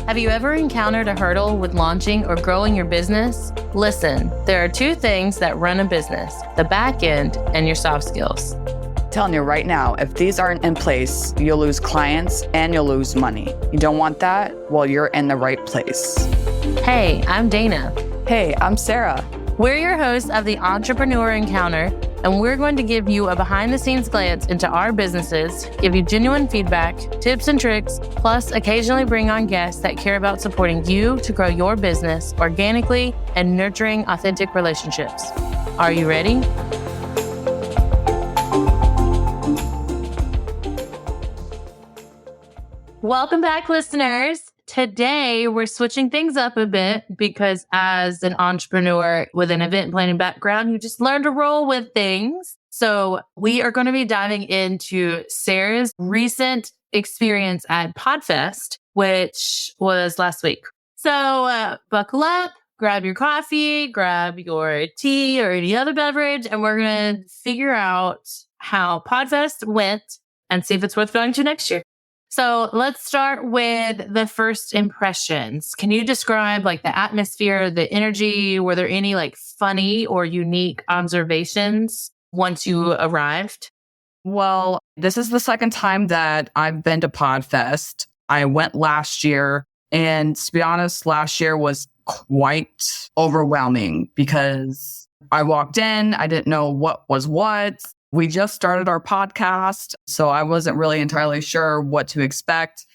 Have you ever encountered a hurdle with launching or growing your business? Listen, there are two things that run a business, the back end and your soft skills. Telling you right now, if these aren't in place, you'll lose clients and you'll lose money. You don't want that? Well, you're in the right place. Hey, I'm Dana. Hey, I'm Sarah. We're your hosts of the Entrepreneur Encounter, and we're going to give you a behind-the-scenes glance into our businesses, give you genuine feedback, tips and tricks, plus occasionally bring on guests that care about supporting you to grow your business organically and nurturing authentic relationships. Are you ready? Welcome back, listeners. Today, we're switching things up a bit because as an entrepreneur with an event planning background, you just learn to roll with things. So we are going to be diving into Sarah's recent experience at Podfest, which was last week. So buckle up, grab your coffee, grab your tea or any other beverage, and we're going to figure out how Podfest went and see if it's worth going to next year. So let's start with the first impressions. Can you describe like the atmosphere, the energy? Were there any like funny or unique observations once you arrived? Well, this is the second time that I've been to Podfest. I went last year, and to be honest, last year was quite overwhelming because I walked in, I didn't know what was what. We just started our podcast, so I wasn't really entirely sure what to expect.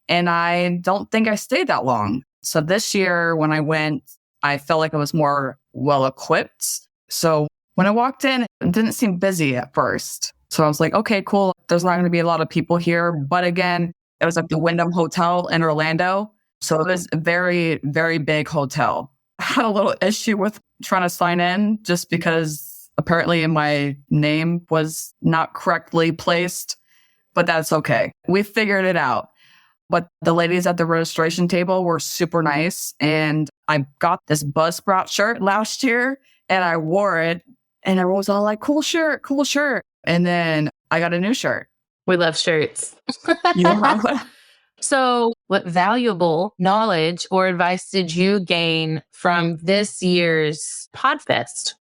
And I don't think I stayed that long. So this year when I went, I felt like I was more well-equipped. So when I walked in, it didn't seem busy at first. So I was like, okay, cool. There's not going to be a lot of people here. But again, it was like the Wyndham Hotel in Orlando. So it was a very, very big hotel. I had a little issue with trying to sign in just because apparently my name was not correctly placed, but that's okay. We figured it out. But the ladies at the registration table were super nice. And I got this Buzzsprout shirt last year and I wore it and everyone was all like, cool shirt, cool shirt. And then I got a new shirt. We love shirts. Yeah. So what valuable knowledge or advice did you gain from this year's Podfest?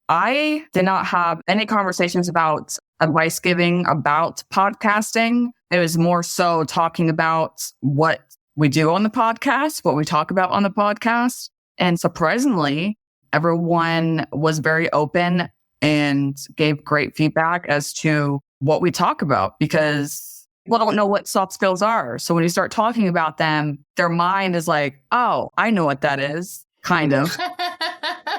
I did not have any conversations about advice giving about podcasting. It was more so talking about what we do on the podcast, what we talk about on the podcast. And surprisingly, everyone was very open and gave great feedback as to what we talk about because people don't know what soft skills are. So when you start talking about them, their mind is like, oh, I know what that is, kind of.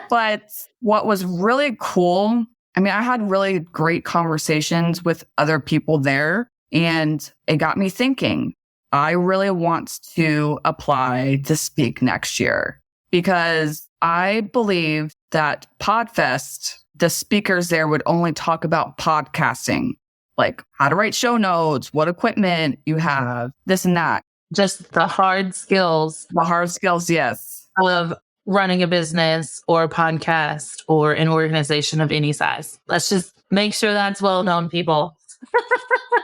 But what was really cool, I mean, I had really great conversations with other people there, and it got me thinking, I really want to apply to speak next year because I believe that Podfest, the speakers there would only talk about podcasting, like how to write show notes, what equipment you have, this and that. Just the hard skills. The hard skills, yes. Of running a business or a podcast or an organization of any size. Let's just make sure that's well known, people.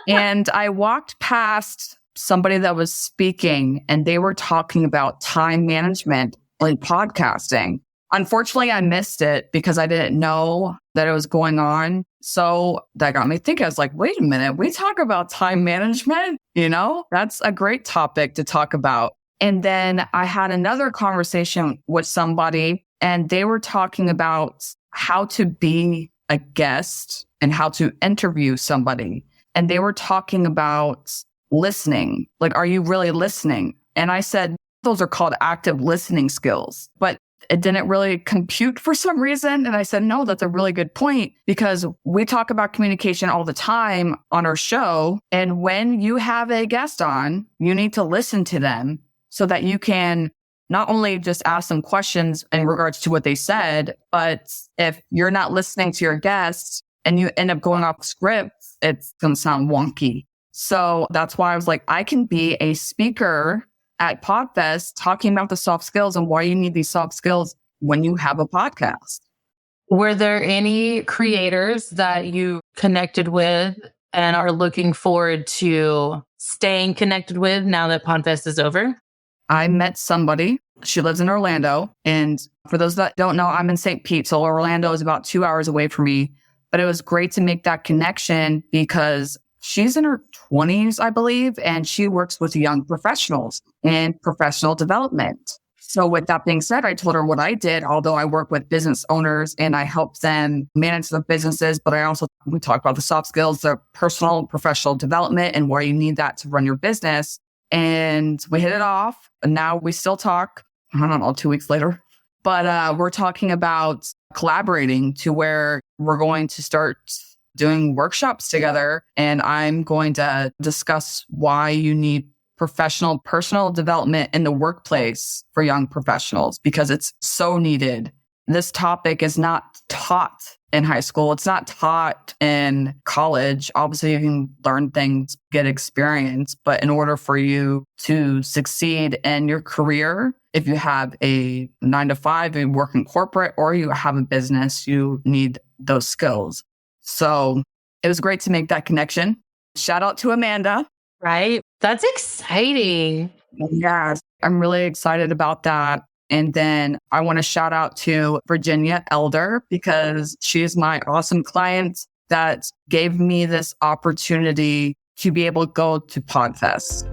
And I walked past somebody that was speaking and they were talking about time management in podcasting. Unfortunately, I missed it because I didn't know that it was going on. So that got me thinking. I was like, wait a minute, we talk about time management? You know, that's a great topic to talk about. And then I had another conversation with somebody and they were talking about how to be a guest and how to interview somebody. And they were talking about listening. Like, are you really listening? And I said, those are called active listening skills, but it didn't really compute for some reason. And I said, no, that's a really good point because we talk about communication all the time on our show. And when you have a guest on, you need to listen to them so that you can not only just ask them questions in regards to what they said, but if you're not listening to your guests and you end up going off script, it's going to sound wonky. So that's why I was like, I can be a speaker at Podfest talking about the soft skills and why you need these soft skills when you have a podcast. Were there any creators that you connected with and are looking forward to staying connected with now that Podfest is over? I met somebody. She lives in Orlando. And for those that don't know, I'm in St. Pete. So Orlando is about 2 hours away from me. But it was great to make that connection because she's in her 20s, I believe, and she works with young professionals in professional development. So with that being said, I told her what I did, although I work with business owners and I help them manage their businesses. But we talk about the soft skills, the personal and professional development and where you need that to run your business. And we hit it off. And now we still talk, I don't know, 2 weeks later. But we're talking about collaborating to where we're going to start doing workshops together. And I'm going to discuss why you need professional personal development in the workplace for young professionals, because it's so needed. This topic is not taught in high school. It's not taught in college. Obviously, you can learn things, get experience, but in order for you to succeed in your career, if you have a 9-to-5, you work in corporate, or you have a business, you need those skills. So it was great to make that connection. Shout out to Amanda. Right? That's exciting. Yes, I'm really excited about that. And then I want to shout out to Virginia Elder because she is my awesome client that gave me this opportunity to be able to go to Podfest.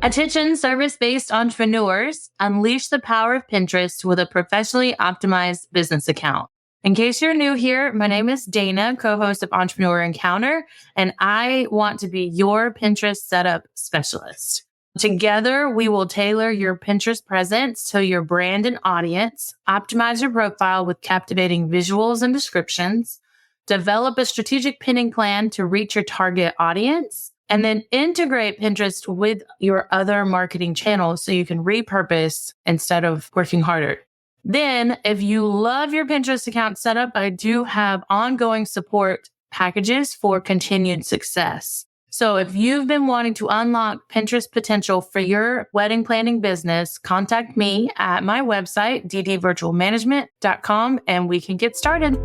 Attention service-based entrepreneurs, unleash the power of Pinterest with a professionally optimized business account. In case you're new here, my name is Dana, co-host of Entrepreneur Encounter, and I want to be your Pinterest setup specialist. Together, we will tailor your Pinterest presence to your brand and audience, optimize your profile with captivating visuals and descriptions, develop a strategic pinning plan to reach your target audience, and then integrate Pinterest with your other marketing channels so you can repurpose instead of working harder. Then, if you love your Pinterest account setup, I do have ongoing support packages for continued success. So if you've been wanting to unlock Pinterest potential for your wedding planning business, contact me at my website, ddvirtualmanagement.com, and we can get started.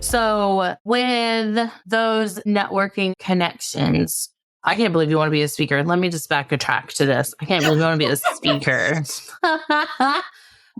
So with those networking connections, I can't believe you want to be a speaker. Let me just backtrack to this. I can't believe you want to be a speaker.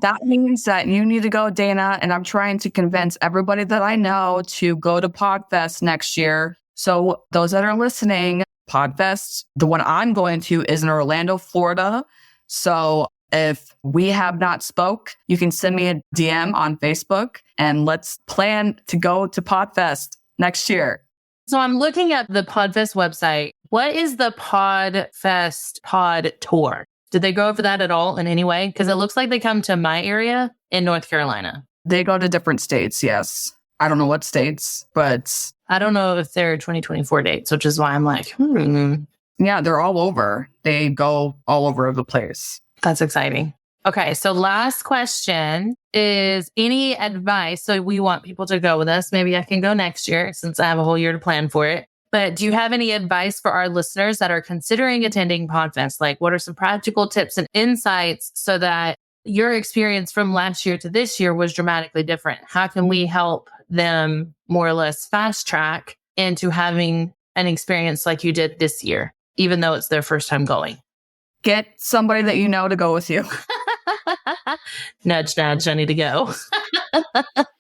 That means that you need to go, Dana, and I'm trying to convince everybody that I know to go to Podfest next year. So those that are listening, Podfest, the one I'm going to is in Orlando, Florida. So if we have not spoke, you can send me a DM on Facebook and let's plan to go to Podfest next year. So I'm looking at the Podfest website. What is the Podfest pod tour? Did they go over that at all in any way? Because it looks like they come to my area in North Carolina. They go to different states, yes. I don't know what states, but I don't know if they're 2024 dates, which is why I'm like, Yeah, they're all over. They go all over the place. That's exciting. Okay, so last question is any advice? So we want people to go with us. Maybe I can go next year since I have a whole year to plan for it. But do you have any advice for our listeners that are considering attending Podfest? Like, what are some practical tips and insights so that your experience from last year to this year was dramatically different? How can we help them more or less fast track into having an experience like you did this year, even though it's their first time going? Get somebody that you know to go with you. Nudge, nudge, I need to go.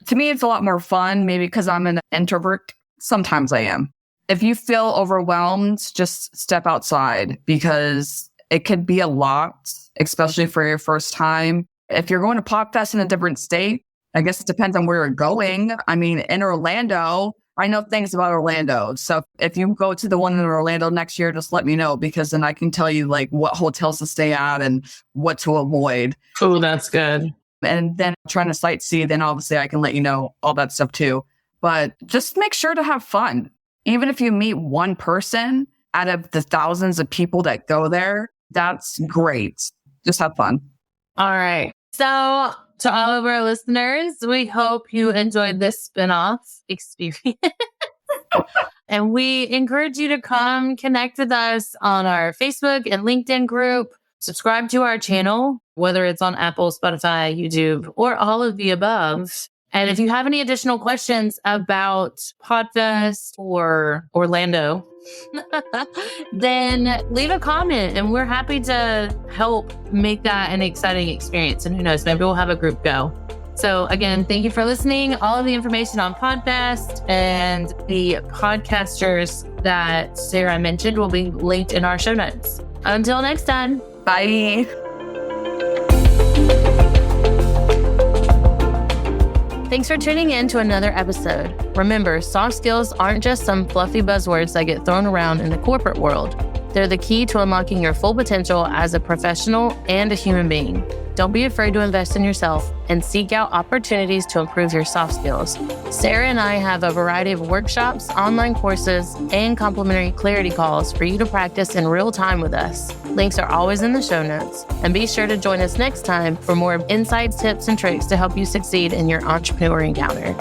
To me, it's a lot more fun, maybe because I'm an introvert. Sometimes I am. If you feel overwhelmed, just step outside because it could be a lot, especially for your first time. If you're going to Podfest in a different state, I guess it depends on where you're going. I mean, in Orlando, I know things about Orlando. So if you go to the one in Orlando next year, just let me know because then I can tell you like what hotels to stay at and what to avoid. Oh, that's good. And then trying to sightsee, then obviously I can let you know all that stuff too. But just make sure to have fun. Even if you meet one person out of the thousands of people that go there, that's great. Just have fun. All right. So to all of our listeners, we hope you enjoyed this spinoff experience. And we encourage you to come connect with us on our Facebook and LinkedIn group. Subscribe to our channel, whether it's on Apple, Spotify, YouTube, or all of the above. And if you have any additional questions about Podfest or Orlando, then leave a comment and we're happy to help make that an exciting experience. And who knows, maybe we'll have a group go. So again, thank you for listening. All of the information on Podfest and the podcasters that Sarah mentioned will be linked in our show notes. Until next time. Bye. Thanks for tuning in to another episode. Remember, soft skills aren't just some fluffy buzzwords that get thrown around in the corporate world. They're the key to unlocking your full potential as a professional and a human being. Don't be afraid to invest in yourself and seek out opportunities to improve your soft skills. Sarah and I have a variety of workshops, online courses, and complimentary clarity calls for you to practice in real time with us. Links are always in the show notes. And be sure to join us next time for more insights, tips, and tricks to help you succeed in your entrepreneur encounter.